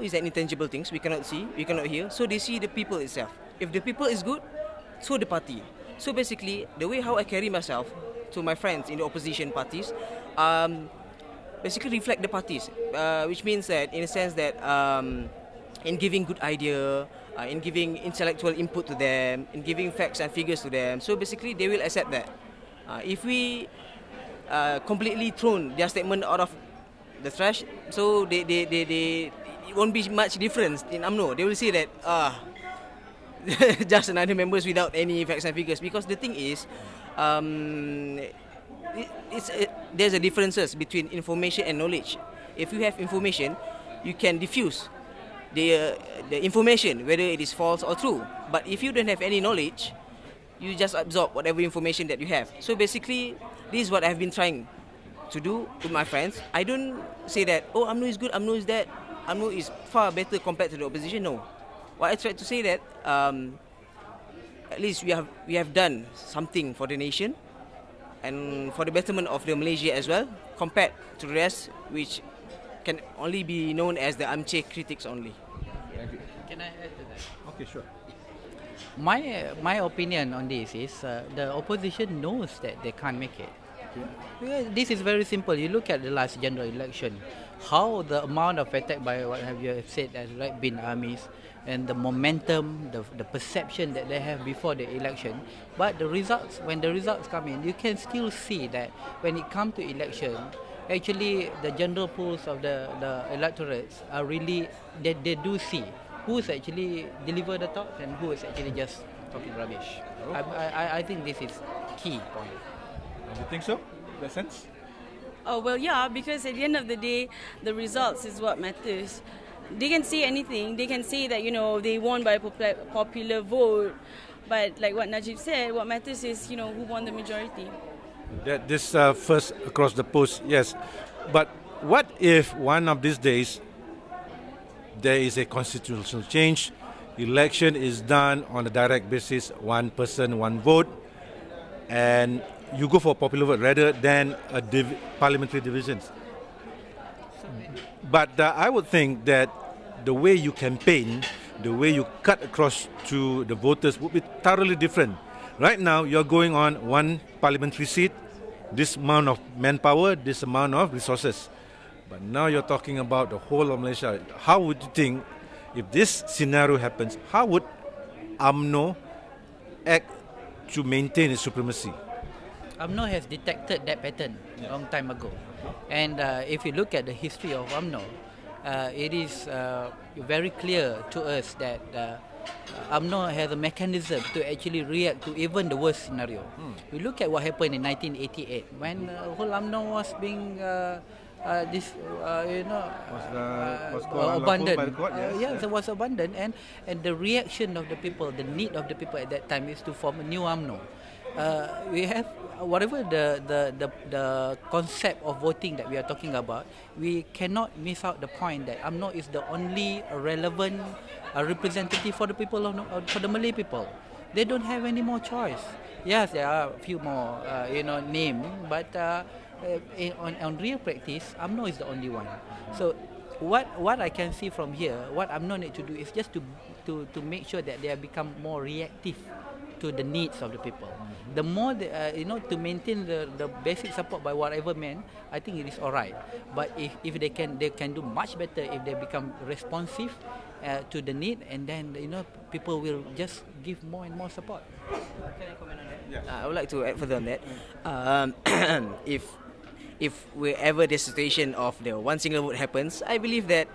is an intangible things we cannot see, we cannot hear. So they see the people itself. If the people is good, so the party. So basically, the way how I carry myself to my friends in the opposition parties, basically reflect the parties, which means that in a sense that in giving good idea, in giving intellectual input to them, in giving facts and figures to them. So basically, they will accept that. If we completely thrown their statement out of the trash, so it won't be much difference in UMNO. They will see that just another members without any facts and figures. Because the thing is, there's a differences between information and knowledge. If you have information, you can diffuse the information, whether it is false or true. But if you don't have any knowledge, you just absorb whatever information that you have. So basically, this is what I've been trying to do with my friends. I don't say that, oh, UMNO is good, UMNO is that, UMNO is far better compared to the opposition. No. What I try to say that at least we have done something for the nation and for the betterment of the Malaysia as well, compared to the rest, which can only be known as the armchair critics only. Can I add to that? Okay, sure. My opinion on this is the opposition knows that they can't make it. Yeah, this is very simple. You look at the last general election, how the amount of attack by what have you said as right-wing armies, and the momentum, the perception that they have before the election. But the results, when the results come in, you can still see that when it comes to election, actually the general pools of the electorates are really, they do see who's actually deliver the thoughts and who is actually just talking rubbish. I think this is key point. Do you think so? That sense? Oh, well, yeah, because at the end of the day, the results is what matters. They can say anything. They can say that, they won by popular vote. But like what Najib said, what matters is, who won the majority. That this first across the post, yes. But what if one of these days there is a constitutional change, election is done on a direct basis, one person, one vote, and you go for popular vote rather than a parliamentary divisions. But I would think that the way you campaign, the way you cut across to the voters would be thoroughly different. Right now, you're going on one parliamentary seat, this amount of manpower, this amount of resources. But now you're talking about the whole of Malaysia. How would you think, if this scenario happens, how would UMNO act to maintain its supremacy? UMNO has detected that pattern a long time ago. And if you look at the history of UMNO, it is very clear to us that UMNO has a mechanism to actually react to even the worst scenario. We look at what happened in 1988 when the whole UMNO was being abandoned. By the court, yes. Yes, it was abandoned, and the reaction of the people, the need of the people at that time is to form a new UMNO. We have whatever the concept of voting that we are talking about, we cannot miss out the point that UMNO is the only relevant representative for the people for the Malay people. They don't have any more choice. Yes, there are a few more names, but on real practice, UMNO is the only one. So what I can see from here, what UMNO need to do is just to make sure that they have become more reactive to the needs of the people. The more to maintain the basic support by whatever man, I think it is alright. But if they can do much better if they become responsive to the need, and then people will just give more and more support. Can I comment on that? Yeah. I would like to add further on that. If wherever the situation of the one single vote happens, I believe that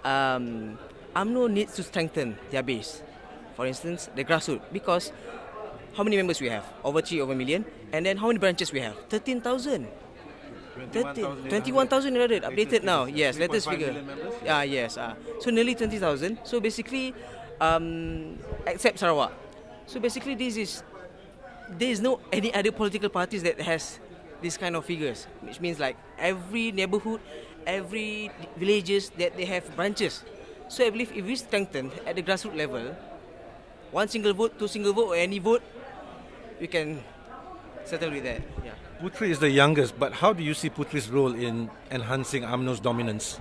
UMNO needs to strengthen their base. For instance, the grassroots, because how many members we have? Over 3 million. And then how many branches we have? 13,000. 21,000 updated now. Yes, latest figure. Yes. So nearly 20,000. So basically, except Sarawak. So basically, there is no any other political parties that has this kind of figures, which means like every neighborhood, every villages that they have branches. So I believe if we strengthen at the grassroots level, one single vote, two single vote, or any vote, we can settle with that. Yeah. Putri is the youngest, but how do you see Putri's role in enhancing UMNO's dominance?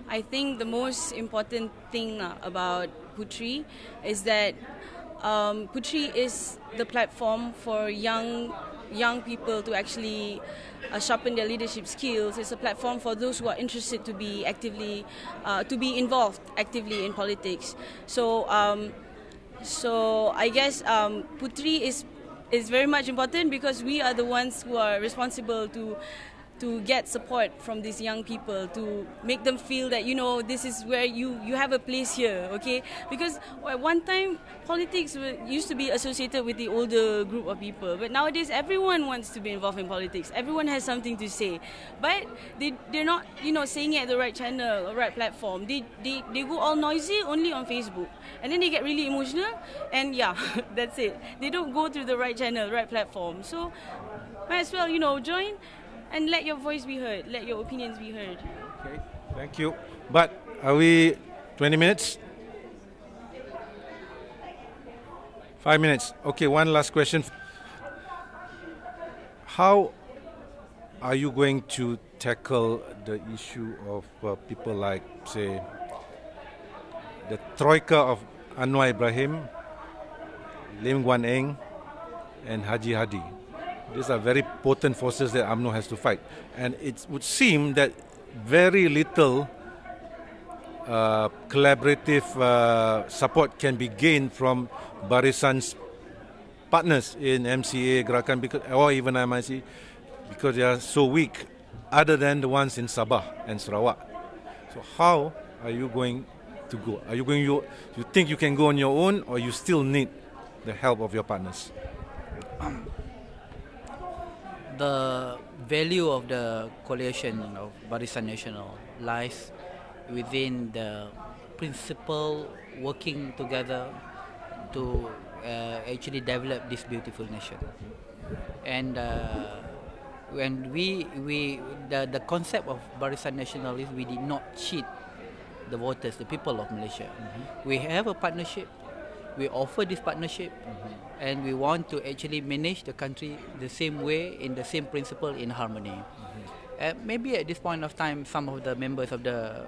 I think the most important thing about Putri is that Putri is the platform for young people to actually sharpen their leadership skills. It's a platform for those who are interested to be involved actively in politics. So I guess Putri is very much important because we are the ones who are responsible to get support from these young people, to make them feel that, you know, this is where you have a place here, okay? Because at one time, politics used to be associated with the older group of people, but nowadays everyone wants to be involved in politics. Everyone has something to say, but they're not, you know, saying it at the right channel or right platform. They go all noisy only on Facebook, and then they get really emotional, and yeah, that's it. They don't go through the right channel, right platform. So might as well, you know, join and let your voice be heard, let your opinions be heard. Okay, thank you. But are we 20 minutes? 5 minutes. Okay, one last question. How are you going to tackle the issue of people like, say, the troika of Anwar Ibrahim, Lim Guan Eng, and Haji Hadi? These are very potent forces that UMNO has to fight. And it would seem that very little collaborative support can be gained from Barisan's partners in MCA, Gerakan, or even MIC, because they are so weak, other than the ones in Sabah and Sarawak. So how are you going to go? You think you can go on your own, or you still need the help of your partners? The value of the coalition of Barisan Nasional lies within the principle working together to actually develop this beautiful nation. And when the concept of Barisan Nasional is we did not cheat the voters, the people of Malaysia. We have a partnership. We offer this partnership, and we want to actually manage the country the same way, in the same principle, in harmony. Maybe at this point of time, some of the members of the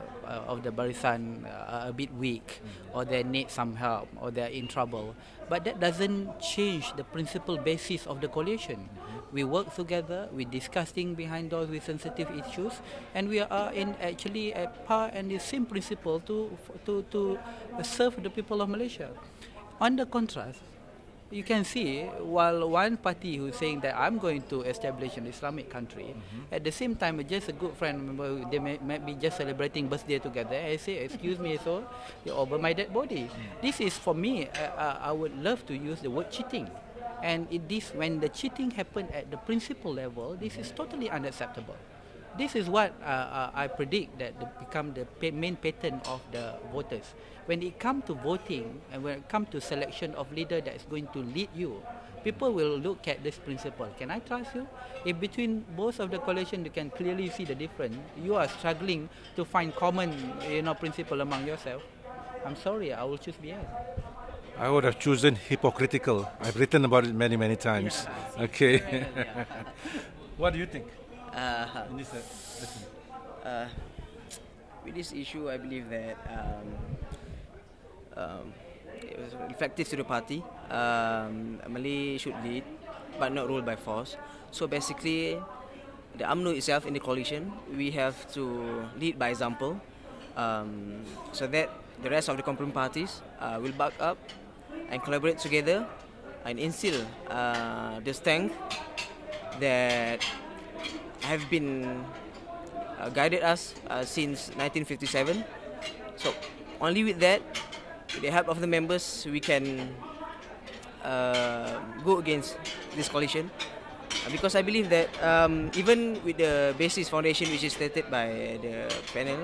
Barisan are a bit weak, or they need some help, or they are in trouble. But that doesn't change the principal basis of the coalition. We work together, we discussing behind doors with sensitive issues, and we are actually at par and the same principle to serve the people of Malaysia. On the contrast, you can see, while one party who is saying that I'm going to establish an Islamic country, at the same time, just a good friend, remember, they might be just celebrating birthday together. I say, excuse me, so you're over my dead body. This is, for me, I would love to use the word cheating. And when the cheating happened at the principal level, this is totally unacceptable. This is what I predict that become the main pattern of the voters. When it comes to voting and when it comes to selection of leader that is going to lead you, people will look at this principle. Can I trust you? If between both of the coalition you can clearly see the difference, you are struggling to find common, principle among yourself, I'm sorry, I will choose BS. I would have chosen hypocritical. I've written about it many, many times. Yeah, okay. What do you think? In this lesson? With this issue, I believe that it was reflective to the party. Malay should lead, but not rule by force. So basically, the UMNO itself in the coalition, we have to lead by example, so that the rest of the compromise parties will back up and collaborate together and instill the strength that have been guided us since 1957. So only with that, with the help of the members, we can go against this coalition. Because I believe that even with the basis foundation which is stated by the panel,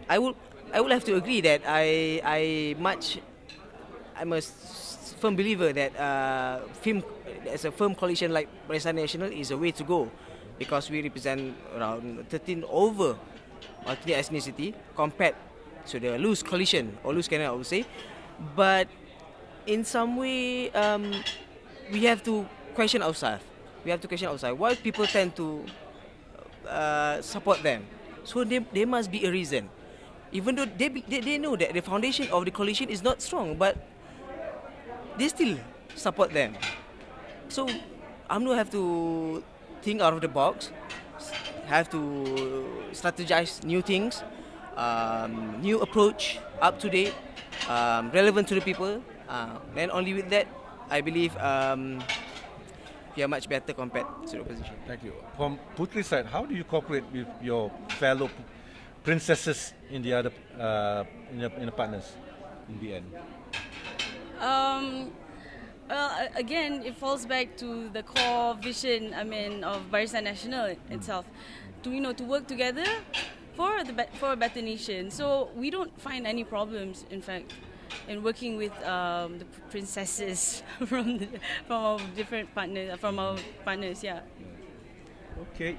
I would have to agree that I'm a firm believer that as a firm coalition like Barisan Nasional is a way to go, because we represent around 13 over multi ethnicity compared to the loose coalition or loose canon, I would say. But in some way, we have to question ourselves. Why people tend to support them. So there must be a reason. Even though they know that the foundation of the coalition is not strong, but they still support them. So UMNO have to think out of the box, have to strategize new things, new approach, up to date, relevant to the people. And only with that, I believe we are much better compared to the opposition. Thank you. From Putri's side, how do you cooperate with your fellow princesses in the other in the partners in the end? Well, again, it falls back to the core vision, of Barisan Nasional itself, to work together for a better nation. So we don't find any problems, in fact, in working with the princesses from our different partners, yeah. Okay.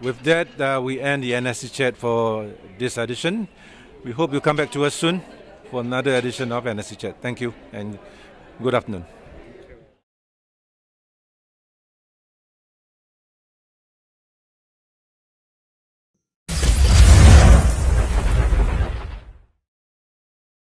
With that, we end the NSC chat for this edition. We hope you'll come back to us soon for another edition of NSC chat. Thank you and good afternoon.